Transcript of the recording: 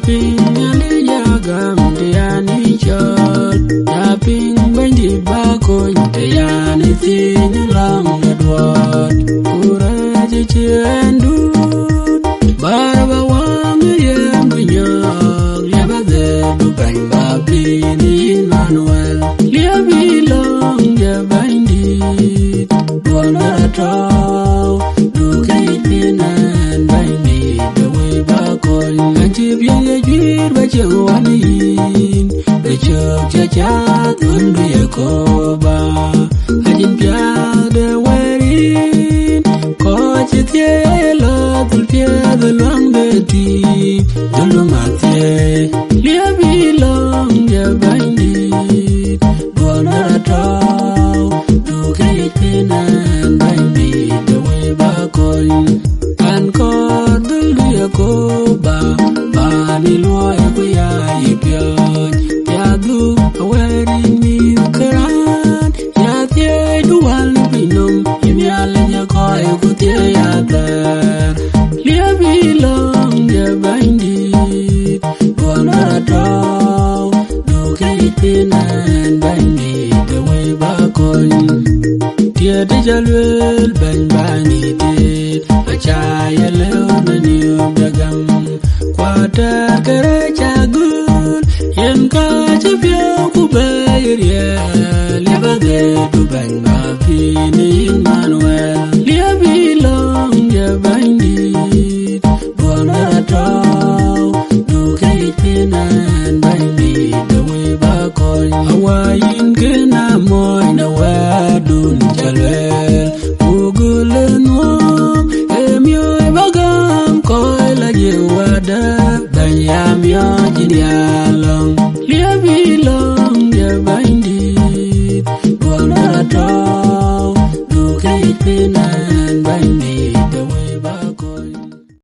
ping ali jagam te yani chol. Ya ping bandi bakon te yani thin lang adwat. Kuraje chendu barba wang yem binyag liabade du bang babini Manuel. Liabi long ya bandi bona tau du kaipinan bandi the way bakon. Anjib yang ajir baca wanin becok cacat undu yakoba ajin piada werin ko cetiela dul piada luang beti dulu mati liabi long ya bandi bona tau du kaipinan bandi the way bakon. Kan kor dulu yakoba bani loy kuya ipion tiadu aweri ni keran ya tie dual binum imialnya koi kutia ya ter liabi long ya bandi bona tau du kaipinan bandi the way bakon. Tiada jalur bani dit acaya leonani dagam kwata gereja gul yen ka chapya ku bayar ya lebade du bang bapini Manuel. Liabi long ya bandi bona tau du kaipinan bandi the way bakon. Awayin kena moy na wadun chalwel ugulen wom emyoy bagam koy la jewada banyam yo jin yalong liabi long